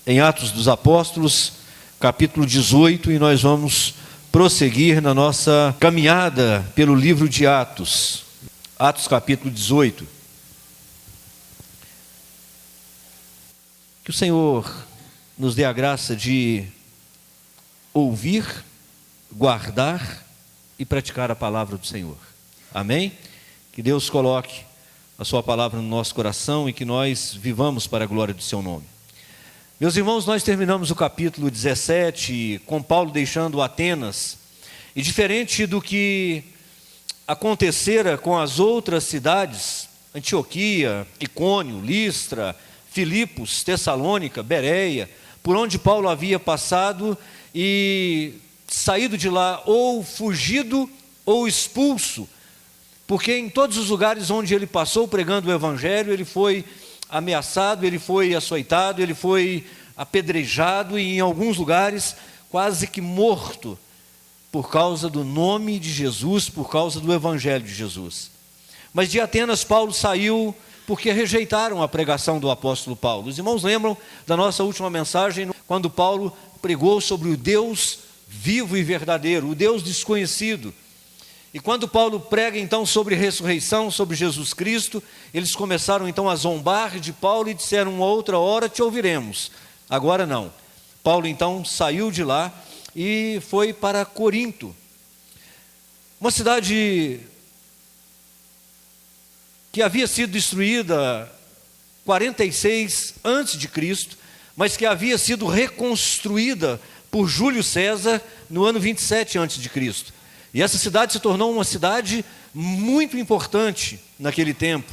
em Atos dos Apóstolos, capítulo 18, e nós vamos prosseguir na nossa caminhada pelo livro de Atos. Atos capítulo 18. Que o Senhor nos dê a graça de ouvir, guardar e praticar a palavra do Senhor. Amém? Que Deus coloque a sua palavra no nosso coração e que nós vivamos para a glória do seu nome. Meus irmãos, nós terminamos o capítulo 17 com Paulo deixando Atenas, e diferente do que acontecera com as outras cidades, Antioquia, Icônio, Listra, Filipos, Tessalônica, Bereia, por onde Paulo havia passado e saído de lá ou fugido ou expulso, porque em todos os lugares onde ele passou pregando o evangelho, ele foi ameaçado, ele foi açoitado, ele foi apedrejado e em alguns lugares quase que morto por causa do nome de Jesus, por causa do evangelho de Jesus. Mas de Atenas Paulo saiu porque rejeitaram a pregação do apóstolo Paulo. Os irmãos lembram da nossa última mensagem, quando Paulo pregou sobre o Deus vivo e verdadeiro, o Deus desconhecido. E quando Paulo prega então sobre ressurreição, sobre Jesus Cristo, eles começaram então a zombar de Paulo e disseram: uma outra hora te ouviremos, agora não. Paulo então saiu de lá e foi para Corinto, uma cidade que havia sido destruída 46 a.C., mas que havia sido reconstruída por Júlio César no ano 27 a.C. E essa cidade se tornou uma cidade muito importante naquele tempo.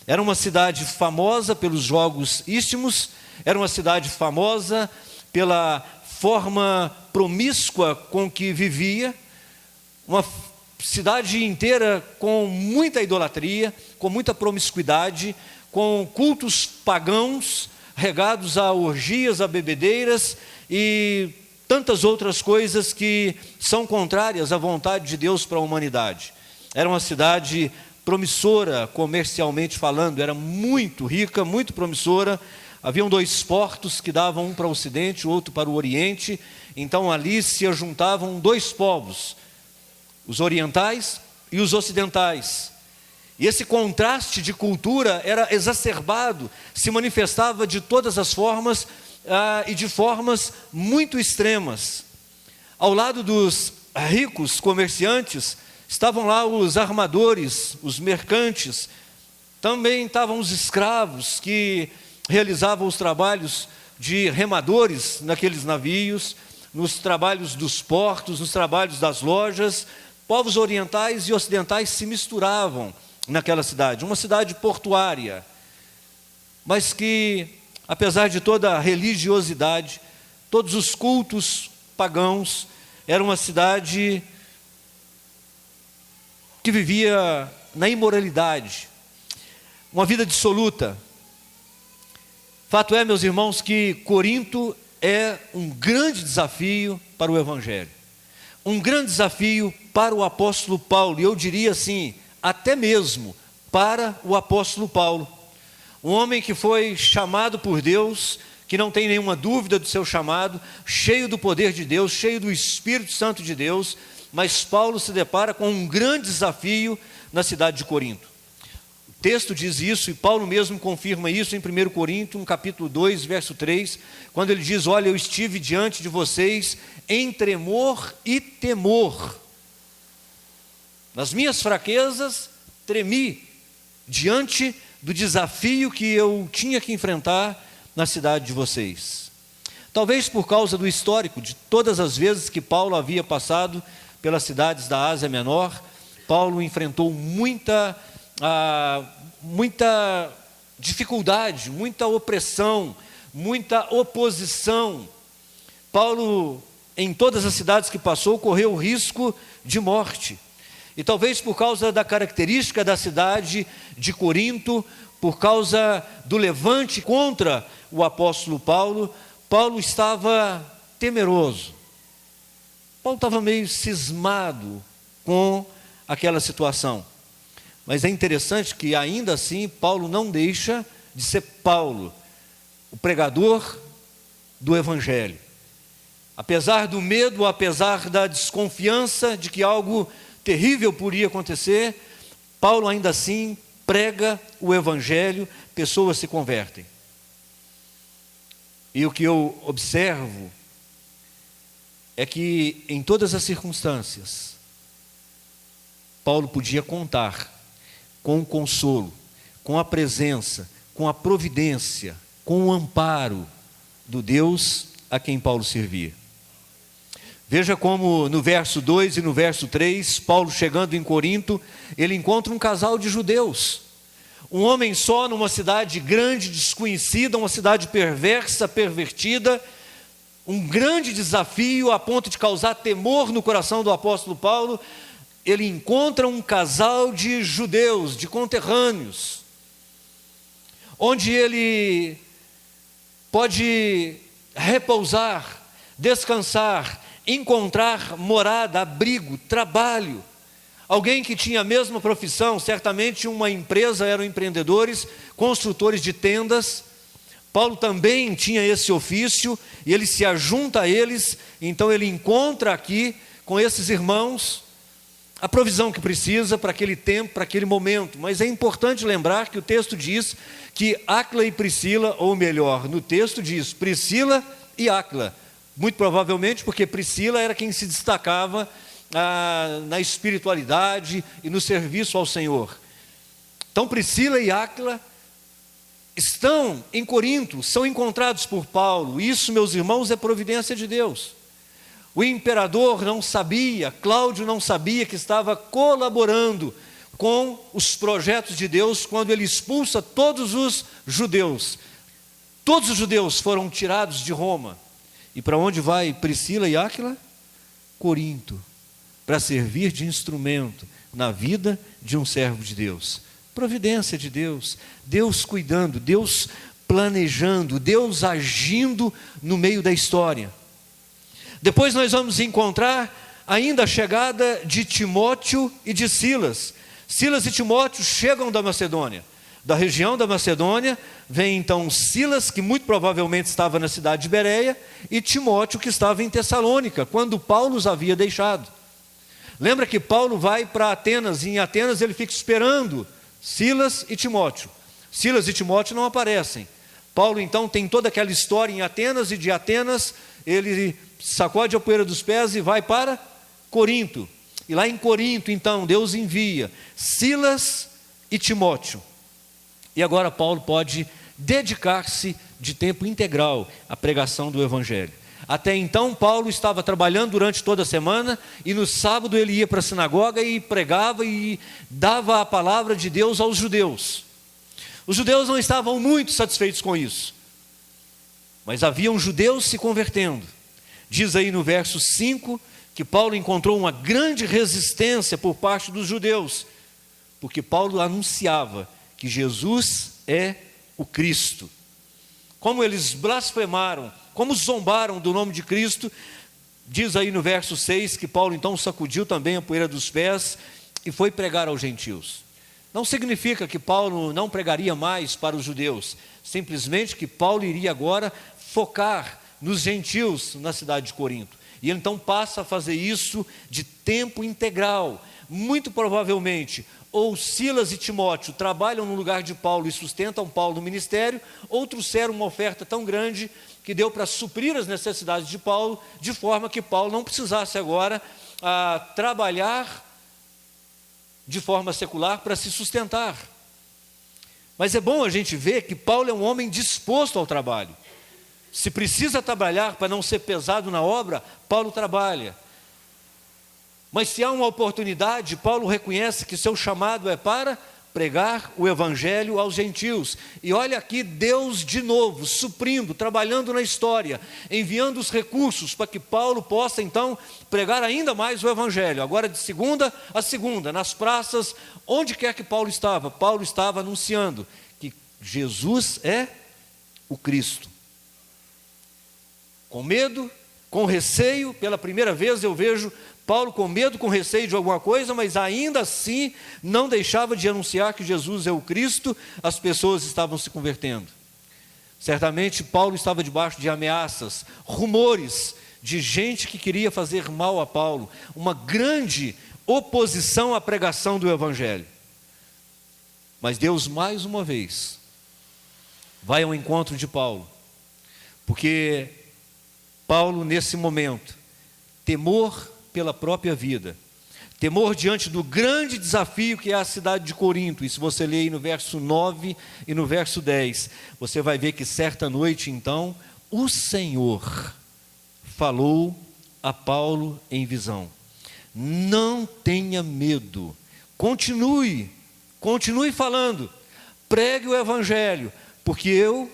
Era uma cidade famosa pelos jogos istmos, era uma cidade famosa pela forma promíscua com que vivia, uma cidade inteira com muita idolatria, com muita promiscuidade, com cultos pagãos, regados a orgias, a bebedeiras e tantas outras coisas que são contrárias à vontade de Deus para a humanidade. Era uma cidade promissora, comercialmente falando, era muito rica, muito promissora. Haviam 2 portos que davam, um para o ocidente, o outro para o oriente. Então ali se juntavam 2 povos, os orientais e os ocidentais. E esse contraste de cultura era exacerbado, se manifestava de todas as formas e de formas muito extremas. Ao lado dos ricos comerciantes, estavam lá os armadores, os mercantes, também estavam os escravos que realizavam os trabalhos de remadores naqueles navios, nos trabalhos dos portos, nos trabalhos das lojas. Povos orientais e ocidentais se misturavam naquela cidade, uma cidade portuária, mas que, apesar de toda a religiosidade, todos os cultos pagãos, era uma cidade que vivia na imoralidade, uma vida dissoluta. Fato é, meus irmãos, que Corinto é um grande desafio para o evangelho, um grande desafio para o apóstolo Paulo, e eu diria assim, até mesmo para o apóstolo Paulo. Um homem que foi chamado por Deus, que não tem nenhuma dúvida do seu chamado, cheio do poder de Deus, cheio do Espírito Santo de Deus, mas Paulo se depara com um grande desafio na cidade de Corinto. O texto diz isso, e Paulo mesmo confirma isso em 1 Coríntios, no capítulo 2, verso 3, quando ele diz: olha, eu estive diante de vocês em tremor e temor. Nas minhas fraquezas, tremi diante do desafio que eu tinha que enfrentar na cidade de vocês. Talvez por causa do histórico de todas as vezes que Paulo havia passado pelas cidades da Ásia Menor, Paulo enfrentou muita dificuldade, muita opressão, muita oposição. Paulo, em todas as cidades que passou, correu o risco de morte. E talvez por causa da característica da cidade de Corinto, por causa do levante contra o apóstolo Paulo, Paulo estava temeroso. Paulo estava meio cismado com aquela situação. Mas é interessante que ainda assim Paulo não deixa de ser Paulo, o pregador do Evangelho. Apesar do medo, apesar da desconfiança de que algo terrível poderia acontecer, Paulo ainda assim prega o Evangelho, pessoas se convertem. E o que eu observo é que em todas as circunstâncias, Paulo podia contar com o consolo, com a presença, com a providência, com o amparo do Deus a quem Paulo servia. Veja como no verso 2 e no verso 3, Paulo chegando em Corinto, ele encontra um casal de judeus. Um homem só numa cidade grande, desconhecida, uma cidade perversa, pervertida, um grande desafio a ponto de causar temor no coração do apóstolo Paulo. Ele encontra um casal de judeus, de conterrâneos, onde ele pode repousar, descansar, encontrar morada, abrigo, trabalho. Alguém que tinha a mesma profissão, certamente uma empresa, eram empreendedores, construtores de tendas. Paulo também tinha esse ofício e ele se ajunta a eles, então ele encontra aqui com esses irmãos a provisão que precisa para aquele tempo, para aquele momento. Mas é importante lembrar que o texto diz que Áquila e Priscila, ou melhor, no texto diz Priscila e Áquila, muito provavelmente porque Priscila era quem se destacava na espiritualidade e no serviço ao Senhor. Então Priscila e Áquila estão em Corinto, são encontrados por Paulo. Isso, meus irmãos, é providência de Deus. O imperador não sabia, Cláudio não sabia que estava colaborando com os projetos de Deus quando ele expulsa todos os judeus. Todos os judeus foram tirados de Roma. E para onde vai Priscila e Áquila? Corinto, para servir de instrumento na vida de um servo de Deus. Providência de Deus, Deus cuidando, Deus planejando, Deus agindo no meio da história. Depois nós vamos encontrar ainda a chegada de Timóteo e de Silas. Silas e Timóteo chegam da Macedônia. Da região da Macedônia vem então Silas, que muito provavelmente estava na cidade de Bereia, e Timóteo, que estava em Tessalônica, quando Paulo os havia deixado. Lembra que Paulo vai para Atenas, e em Atenas ele fica esperando Silas e Timóteo. Silas e Timóteo não aparecem. Paulo então tem toda aquela história em Atenas, e de Atenas ele sacode a poeira dos pés e vai para Corinto. E lá em Corinto então Deus envia Silas e Timóteo. E agora Paulo pode dedicar-se de tempo integral à pregação do Evangelho. Até então Paulo estava trabalhando durante toda a semana e no sábado ele ia para a sinagoga e pregava e dava a palavra de Deus aos judeus. Os judeus não estavam muito satisfeitos com isso, mas haviam judeus se convertendo. Diz aí no verso 5 que Paulo encontrou uma grande resistência por parte dos judeus, porque Paulo anunciava que Jesus é o Cristo. Como eles blasfemaram, como zombaram do nome de Cristo, diz aí no verso 6 que Paulo então sacudiu também a poeira dos pés e foi pregar aos gentios. Não significa que Paulo não pregaria mais para os judeus, simplesmente que Paulo iria agora focar nos gentios na cidade de Corinto. E ele então passa a fazer isso de tempo integral. Muito provavelmente, ou Silas e Timóteo trabalham no lugar de Paulo e sustentam Paulo no ministério, ou trouxeram uma oferta tão grande que deu para suprir as necessidades de Paulo, de forma que Paulo não precisasse agora trabalhar de forma secular para se sustentar. Mas é bom a gente ver que Paulo é um homem disposto ao trabalho. Se precisa trabalhar para não ser pesado na obra, Paulo trabalha. Mas se há uma oportunidade, Paulo reconhece que seu chamado é para pregar o Evangelho aos gentios. E olha aqui Deus de novo, suprindo, trabalhando na história, enviando os recursos para que Paulo possa então pregar ainda mais o Evangelho. Agora de segunda a segunda, nas praças, onde quer que Paulo estava anunciando que Jesus é o Cristo. Com medo, com receio, pela primeira vez eu vejo Paulo com medo, com receio de alguma coisa, mas ainda assim não deixava de anunciar que Jesus é o Cristo. As pessoas estavam se convertendo. Certamente Paulo estava debaixo de ameaças, rumores de gente que queria fazer mal a Paulo, uma grande oposição à pregação do Evangelho. Mas Deus, mais uma vez, vai ao encontro de Paulo, porque Paulo, nesse momento, temor pela própria vida, temor diante do grande desafio que é a cidade de Corinto. E se você ler aí no verso 9 e no verso 10, você vai ver que certa noite, então, o Senhor falou a Paulo em visão: não tenha medo, continue falando, pregue o Evangelho, porque eu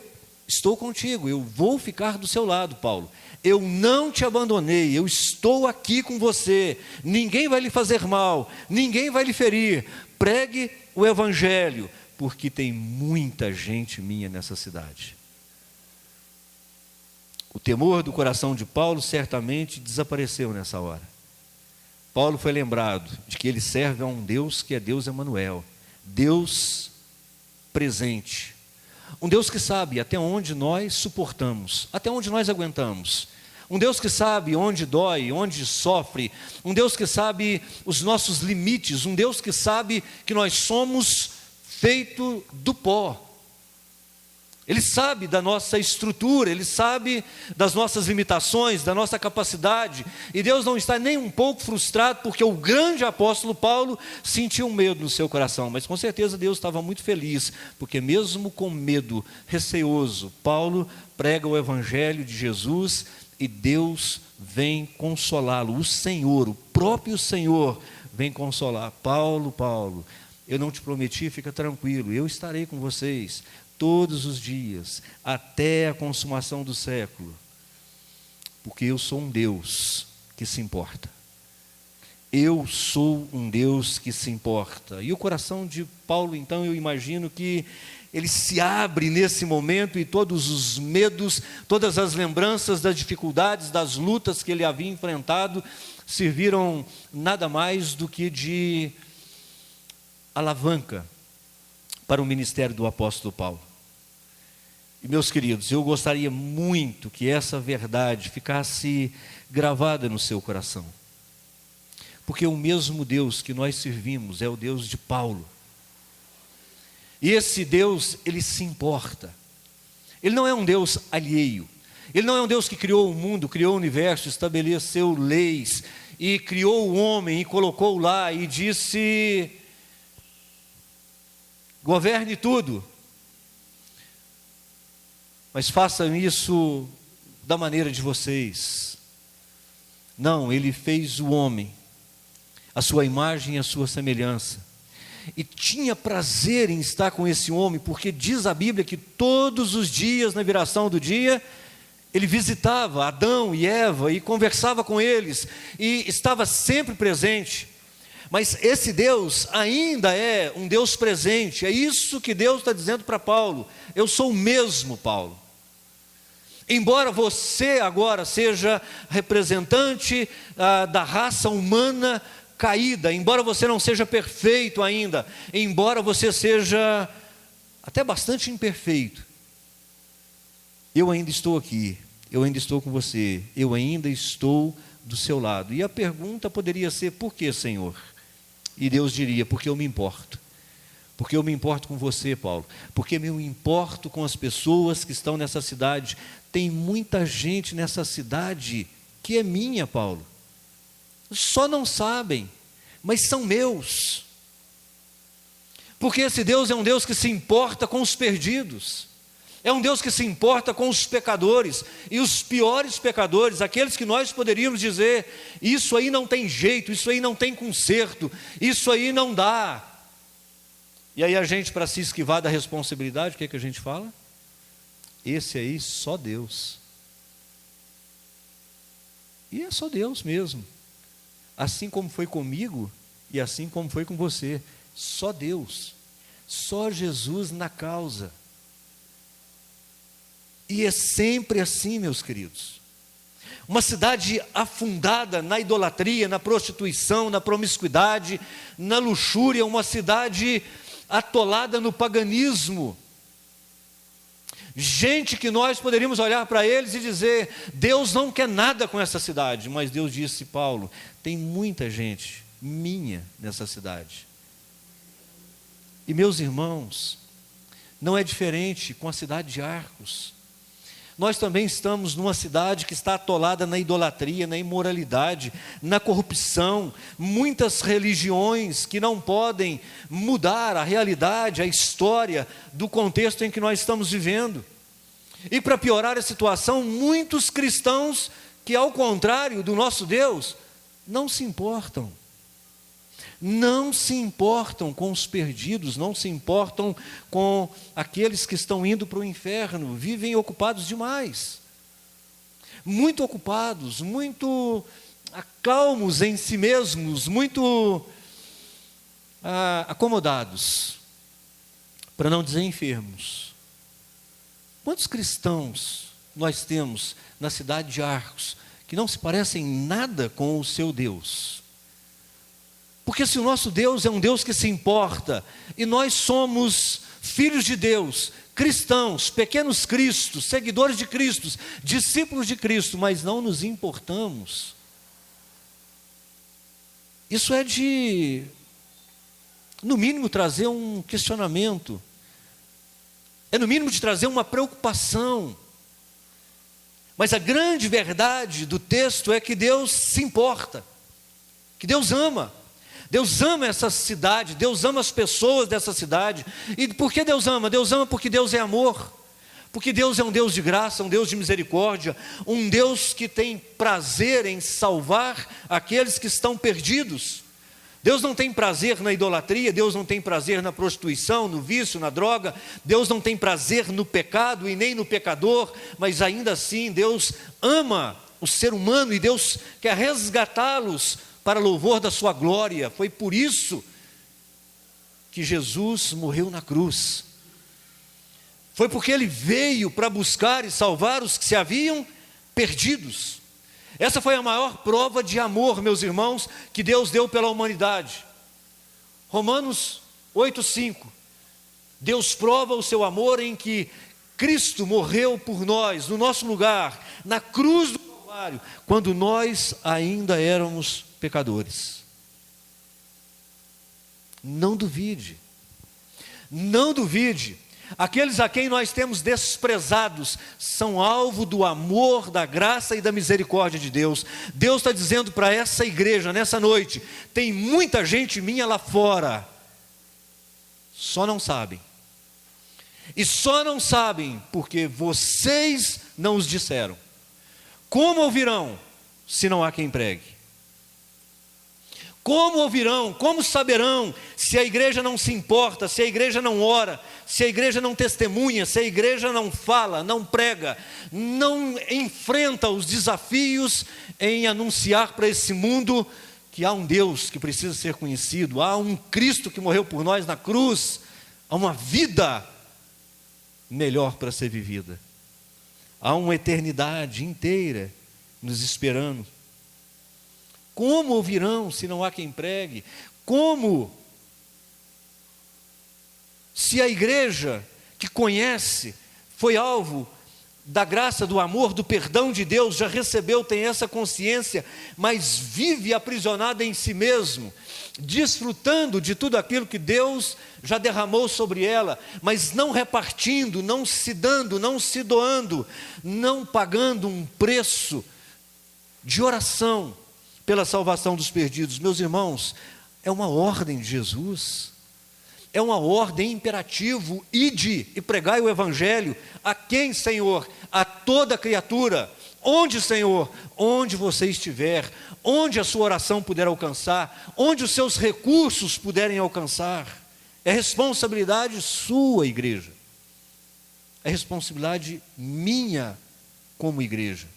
estou contigo, eu vou ficar do seu lado, Paulo. Eu não te abandonei, eu estou aqui com você, ninguém vai lhe fazer mal, ninguém vai lhe ferir. Pregue o Evangelho, porque tem muita gente minha nessa cidade. O temor do coração de Paulo certamente desapareceu nessa hora. Paulo foi lembrado de que ele serve a um Deus que é Deus Emanuel, Deus presente. Um Deus que sabe até onde nós suportamos, até onde nós aguentamos. Um Deus que sabe onde dói, onde sofre. Um Deus que sabe os nossos limites. Um Deus que sabe que nós somos feito do pó. Ele sabe da nossa estrutura, Ele sabe das nossas limitações, da nossa capacidade. E Deus não está nem um pouco frustrado, porque o grande apóstolo Paulo sentiu medo no seu coração. Mas com certeza Deus estava muito feliz, porque mesmo com medo, receoso, Paulo prega o Evangelho de Jesus e Deus vem consolá-lo. O Senhor, o próprio Senhor, vem consolar. Paulo, eu não te prometi, fica tranquilo, eu estarei com vocês todos os dias, até a consumação do século, porque eu sou um Deus que se importa. Eu sou um Deus que se importa. E o coração de Paulo, então, eu imagino que ele se abre nesse momento, e todos os medos, todas as lembranças das dificuldades, das lutas que ele havia enfrentado, serviram nada mais do que de alavanca para o ministério do apóstolo Paulo. E meus queridos, eu gostaria muito que essa verdade ficasse gravada no seu coração, porque o mesmo Deus que nós servimos é o Deus de Paulo, e esse Deus, Ele se importa. Ele não é um Deus alheio, Ele não é um Deus que criou o mundo, criou o universo, estabeleceu leis, e criou o homem, e colocou lá, e disse: governe tudo, mas façam isso da maneira de vocês. Não, Ele fez o homem, a sua imagem e a sua semelhança, e tinha prazer em estar com esse homem, porque diz a Bíblia que todos os dias, na viração do dia, Ele visitava Adão e Eva, e conversava com eles, e estava sempre presente. Mas esse Deus ainda é um Deus presente. É isso que Deus está dizendo para Paulo: eu sou o mesmo, Paulo. Embora você agora seja representante da raça humana caída, embora você não seja perfeito ainda, embora você seja até bastante imperfeito, eu ainda estou aqui, eu ainda estou com você, eu ainda estou do seu lado. E a pergunta poderia ser: por que, Senhor? E Deus diria: porque eu me importo. Porque eu me importo com você, Paulo. Porque eu me importo com as pessoas que estão nessa cidade. Tem muita gente nessa cidade que é minha, Paulo. Só não sabem, mas são meus. Porque esse Deus é um Deus que se importa com os perdidos. É um Deus que se importa com os pecadores, e os piores pecadores, aqueles que nós poderíamos dizer: isso aí não tem jeito, isso aí não tem conserto, isso aí não dá. E aí a gente, para se esquivar da responsabilidade, o que é que a gente fala? Esse aí só Deus. E é só Deus mesmo. Assim como foi comigo, e assim como foi com você. Só Deus. Só Jesus na causa. E é sempre assim, meus queridos. Uma cidade afundada na idolatria, na prostituição, na promiscuidade, na luxúria, uma cidade atolada no paganismo. Gente que nós poderíamos olhar para eles e dizer: Deus não quer nada com essa cidade. Mas Deus disse: Paulo, tem muita gente minha nessa cidade. E meus irmãos, não é diferente com a cidade de Arcos. Nós também estamos numa cidade que está atolada na idolatria, na imoralidade, na corrupção, muitas religiões que não podem mudar a realidade, a história do contexto em que nós estamos vivendo. E para piorar a situação, muitos cristãos que, ao contrário do nosso Deus, não se importam. Não se importam com os perdidos, não se importam com aqueles que estão indo para o inferno, vivem ocupados demais. Muito ocupados, muito calmos em si mesmos, muito acomodados, para não dizer enfermos. Quantos cristãos nós temos na cidade de Arcos que não se parecem nada com o seu Deus? Porque se o nosso Deus é um Deus que se importa, e nós somos filhos de Deus, cristãos, pequenos cristos, seguidores de Cristo, discípulos de Cristo, mas não nos importamos, isso é de, no mínimo, trazer um questionamento, é no mínimo de trazer uma preocupação. Mas a grande verdade do texto é que Deus se importa, que Deus ama. Deus ama essa cidade, Deus ama as pessoas dessa cidade. E por que Deus ama? Deus ama porque Deus é amor. Porque Deus é um Deus de graça, um Deus de misericórdia, um Deus que tem prazer em salvar aqueles que estão perdidos. Deus não tem prazer na idolatria, Deus não tem prazer na prostituição, no vício, na droga, Deus não tem prazer no pecado e nem no pecador, mas ainda assim Deus ama o ser humano e Deus quer resgatá-los para louvor da sua glória. Foi por isso que Jesus morreu na cruz. Foi porque Ele veio para buscar e salvar os que se haviam perdidos. Essa foi a maior prova de amor, meus irmãos, que Deus deu pela humanidade. Romanos 8,5. Deus prova o seu amor em que Cristo morreu por nós, no nosso lugar, na cruz do Calvário, quando nós ainda éramos pecadores. Não duvide, não duvide. Aqueles a quem nós temos desprezados são alvo do amor, da graça e da misericórdia de Deus. Deus está dizendo para essa igreja nessa noite: tem muita gente minha lá fora, só não sabem. E só não sabem porque vocês não os disseram. Como ouvirão se não há quem pregue? Como ouvirão, como saberão, se a igreja não se importa, se a igreja não ora, se a igreja não testemunha, se a igreja não fala, não prega, não enfrenta os desafios em anunciar para esse mundo que há um Deus que precisa ser conhecido, há um Cristo que morreu por nós na cruz, há uma vida melhor para ser vivida, há uma eternidade inteira nos esperando. Como ouvirão se não há quem pregue? Como? Se a igreja que conhece, foi alvo da graça, do amor, do perdão de Deus, já recebeu, tem essa consciência, mas vive aprisionada em si mesmo, desfrutando de tudo aquilo que Deus já derramou sobre ela, mas não repartindo, não se dando, não se doando, não pagando um preço de oração pela salvação dos perdidos. Meus irmãos, é uma ordem de Jesus, é uma ordem imperativo: ide e pregai o evangelho. A quem, Senhor? A toda criatura. Onde, Senhor? Onde você estiver, onde a sua oração puder alcançar, onde os seus recursos puderem alcançar. É responsabilidade sua, igreja, é responsabilidade minha como igreja.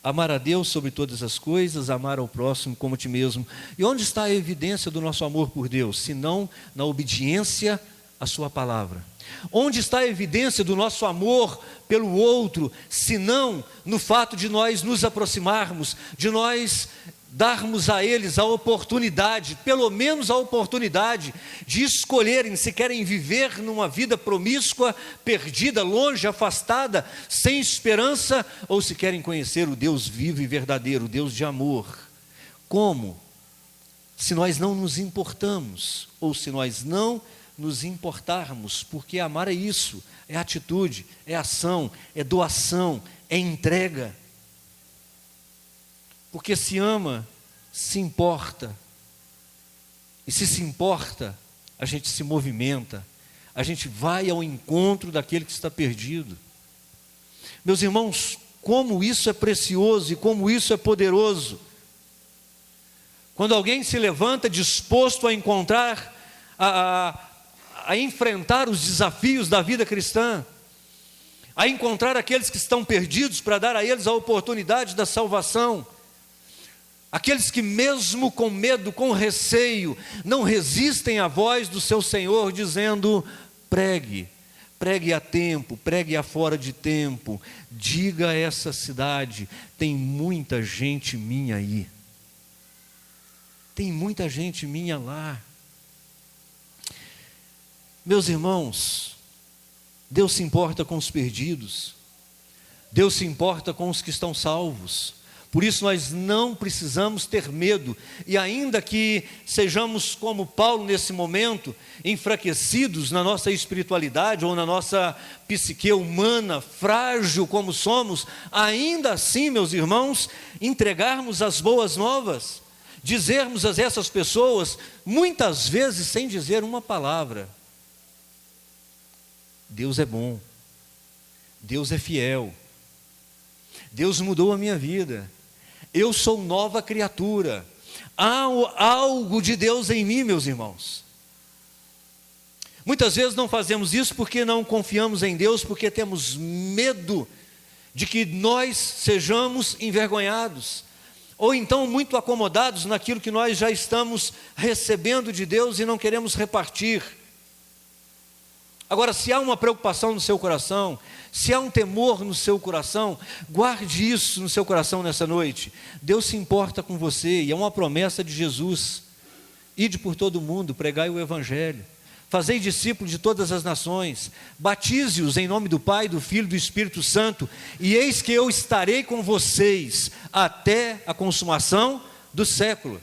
Amar a Deus sobre todas as coisas, amar ao próximo como a ti mesmo. E onde está a evidência do nosso amor por Deus? Se não na obediência à sua palavra. Onde está a evidência do nosso amor pelo outro, se não no fato de nós nos aproximarmos, de nós darmos a eles a oportunidade, pelo menos a oportunidade, de escolherem se querem viver numa vida promíscua, perdida, longe, afastada, sem esperança, ou se querem conhecer o Deus vivo e verdadeiro, o Deus de amor. Como? Se nós não nos importamos, ou se nós não nos importarmos, porque amar é isso, é atitude, é ação, é doação, é entrega. Porque se ama, se importa. E se importa, a gente se movimenta, a gente vai ao encontro daquele que está perdido. Meus irmãos, como isso é precioso e como isso é poderoso. Quando alguém se levanta disposto a encontrar, a enfrentar os desafios da vida cristã, a encontrar aqueles que estão perdidos para dar a eles a oportunidade da salvação, aqueles que mesmo com medo, com receio, não resistem à voz do seu Senhor dizendo: pregue, pregue a tempo, pregue a fora de tempo, diga a essa cidade, tem muita gente minha aí, tem muita gente minha lá. Meus irmãos, Deus se importa com os perdidos, Deus se importa com os que estão salvos. Por isso nós não precisamos ter medo, e ainda que sejamos como Paulo nesse momento, enfraquecidos na nossa espiritualidade ou na nossa psique humana, frágil como somos, ainda assim, meus irmãos, entregarmos as boas novas, dizermos a essas pessoas, muitas vezes sem dizer uma palavra: Deus é bom, Deus é fiel, Deus mudou a minha vida, eu sou nova criatura, há algo de Deus em mim, meus irmãos. Muitas vezes não fazemos isso porque não confiamos em Deus, porque temos medo de que nós sejamos envergonhados, ou então muito acomodados naquilo que nós já estamos recebendo de Deus e não queremos repartir. Agora, se há uma preocupação no seu coração, se há um temor no seu coração, guarde isso no seu coração nessa noite. Deus se importa com você, e é uma promessa de Jesus: ide por todo o mundo, pregai o Evangelho, fazei discípulos de todas as nações, batize-os em nome do Pai, do Filho e do Espírito Santo, e eis que eu estarei com vocês até a consumação do século.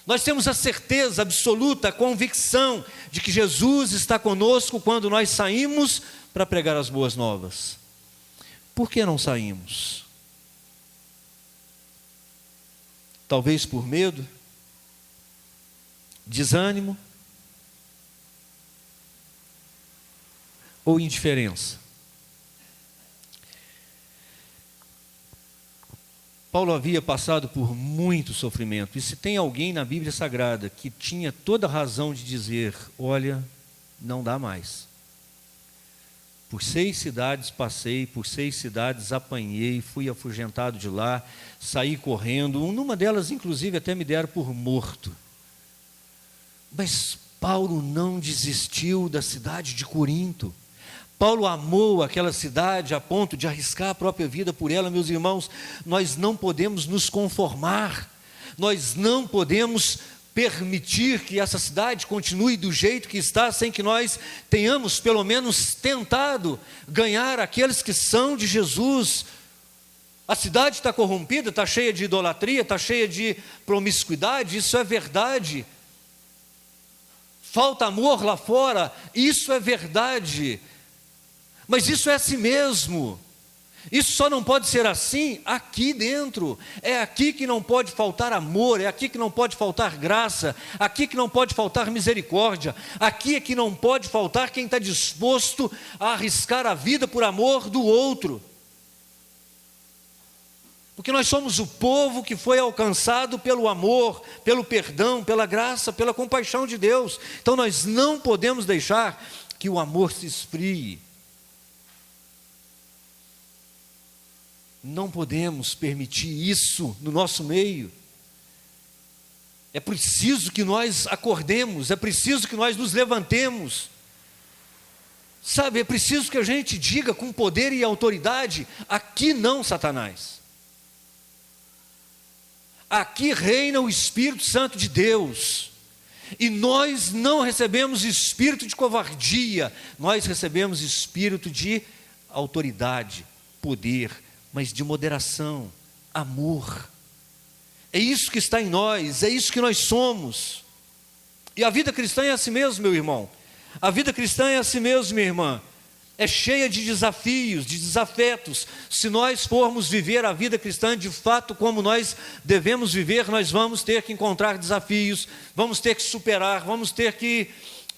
Nós temos a certeza absoluta, a convicção de que Jesus está conosco quando nós saímos para pregar as boas novas. Por que não saímos? Talvez por medo, desânimo ou indiferença. Paulo havia passado por muito sofrimento, e se tem alguém na Bíblia Sagrada que tinha toda a razão de dizer: olha, não dá mais. Por 6 cidades passei, por 6 cidades apanhei, fui afugentado de lá, saí correndo, numa delas inclusive até me deram por morto. Mas Paulo não desistiu da cidade de Corinto. Paulo amou aquela cidade a ponto de arriscar a própria vida por ela. Meus irmãos, nós não podemos nos conformar, nós não podemos permitir que essa cidade continue do jeito que está, sem que nós tenhamos pelo menos tentado ganhar aqueles que são de Jesus. A cidade está corrompida, está cheia de idolatria, está cheia de promiscuidade, isso é verdade. Falta amor lá fora, isso é verdade. Mas isso é assim mesmo. Isso só não pode ser assim aqui dentro. É aqui que não pode faltar amor, é aqui que não pode faltar graça, aqui que não pode faltar misericórdia, aqui é que não pode faltar quem está disposto a arriscar a vida por amor do outro. Porque nós somos o povo que foi alcançado pelo amor, pelo perdão, pela graça, pela compaixão de Deus. Então nós não podemos deixar que o amor se esfrie. Não podemos permitir isso no nosso meio. É preciso que nós acordemos, é preciso que nós nos levantemos. Sabe, é preciso que a gente diga com poder e autoridade: aqui não, Satanás. Aqui reina o Espírito Santo de Deus. E nós não recebemos espírito de covardia, nós recebemos espírito de autoridade, poder, mas de moderação, amor. É isso que está em nós, é isso que nós somos. E a vida cristã é assim mesmo, meu irmão. A vida cristã é assim mesmo, minha irmã. É cheia de desafios, de desafetos. Se nós formos viver a vida cristã de fato como nós devemos viver, nós vamos ter que encontrar desafios, vamos ter que superar, vamos ter que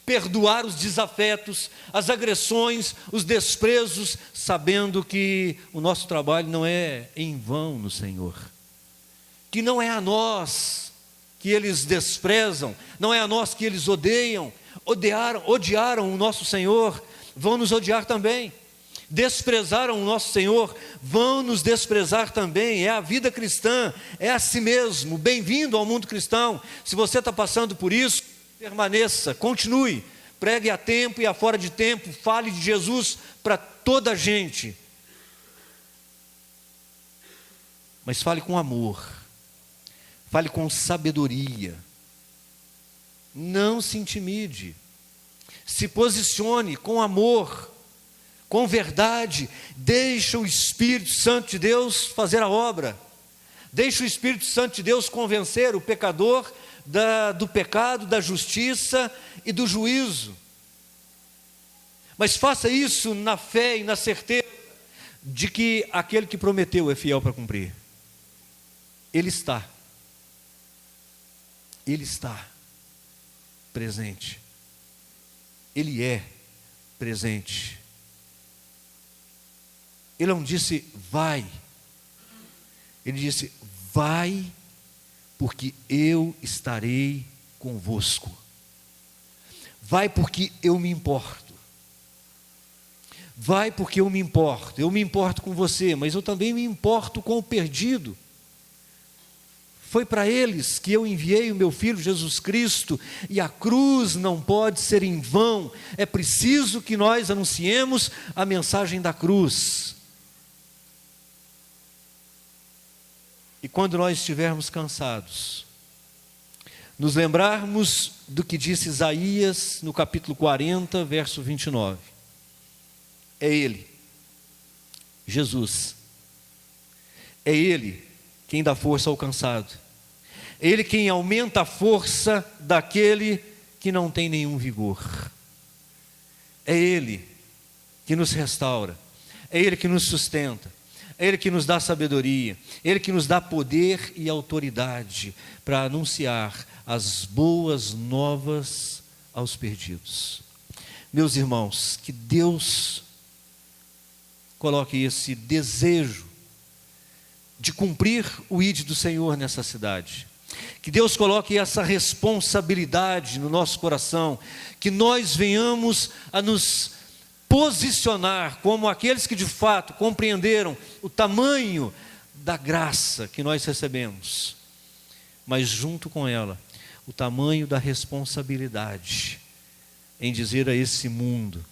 perdoar os desafetos, as agressões, os desprezos, sabendo que o nosso trabalho não é em vão no Senhor. Que não é a nós que eles desprezam, não é a nós que eles odeiam, odiaram o nosso Senhor, vão nos odiar também. Desprezaram o nosso Senhor, vão nos desprezar também. É a vida cristã, é assim mesmo. Bem-vindo ao mundo cristão. Se você está passando por isso, permaneça, continue, pregue a tempo e a fora de tempo, fale de Jesus para toda a gente. Mas fale com amor, fale com sabedoria, não se intimide, se posicione com amor, com verdade, deixa o Espírito Santo de Deus fazer a obra, deixa o Espírito Santo de Deus convencer o pecador do pecado, da justiça e do juízo. Mas faça isso na fé e na certeza de que aquele que prometeu é fiel para cumprir. Ele está presente. Ele é presente. Ele não disse vai. Ele disse vai, porque eu estarei convosco. Vai porque eu me importo. Vai porque eu me importo. Eu me importo com você, mas eu também me importo com o perdido. Foi para eles que eu enviei o meu Filho Jesus Cristo, e a cruz não pode ser em vão. É preciso que nós anunciemos a mensagem da cruz. E quando nós estivermos cansados, nos lembrarmos do que disse Isaías no capítulo 40, verso 29. É Ele, Jesus. É Ele quem dá força ao cansado. É Ele quem aumenta a força daquele que não tem nenhum vigor. É Ele que nos restaura. É Ele que nos sustenta. É Ele que nos dá sabedoria. É Ele que nos dá poder e autoridade para anunciar as boas novas aos perdidos. Meus irmãos, que Deus coloque esse desejo de cumprir o ID do Senhor nessa cidade. Que Deus coloque essa responsabilidade no nosso coração, que nós venhamos a nos posicionar como aqueles que de fato compreenderam o tamanho da graça que nós recebemos, mas junto com ela, o tamanho da responsabilidade em dizer a esse mundo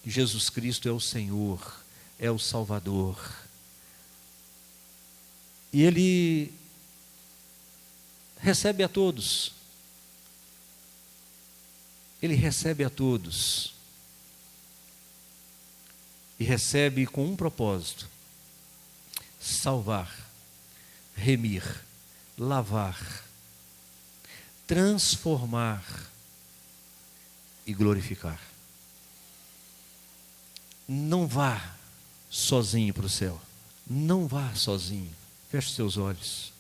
que Jesus Cristo é o Senhor, é o Salvador. E Ele recebe a todos. Ele recebe a todos. E recebe com um propósito: salvar, remir, lavar, transformar e glorificar. Não vá sozinho para o céu. Não vá sozinho. Feche seus olhos.